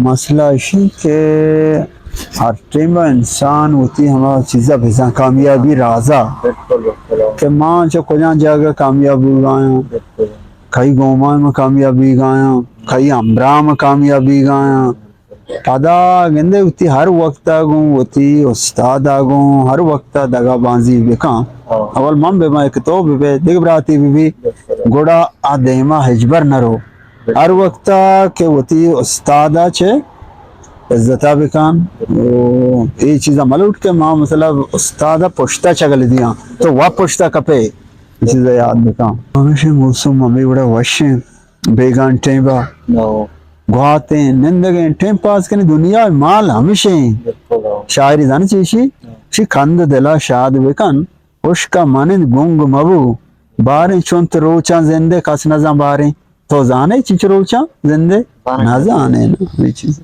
مسئلہ اسی کہ ہر ٹائم انسان ہوتی ہمارا چیزیں بھیجاں کامیابی رازا کہ ماں چو کجاں جگہ کامیابی گایا کئی گوما میں کامیابی گایا کئی امبرا میں کامیابی گایا پدا گندے ہوتی ہر وقت آگوں ہوتی استاد آگوں ہر وقت دگا بانزی بکاں اول من بے میں تو بھی دیکھ براتی بھی گوڑا آدیما ہجبر نہ رو ہر وقت کہ ہوتی استادا چھے عزتہ بکان یہ چیزا ملوٹ کے ماں مثلا استادا پشتا چگل دیاں تو وہ پشتا کپے یہ چیزا یاد بکان ہمیشہ موسم ہمیں بڑا وشیں بیگان ٹیمبا گواتے ہیں نندگیں ٹیم پاس کرنے دنیا مال ہمیشہ شاعری دانا چیشی کند دلا شاد بکن اس کا منند گنگ مبو باریں چونت روچاں زندے کس نظام باریں تو زانے چیچ روچاں زندے نہ زانے نا یہ چیز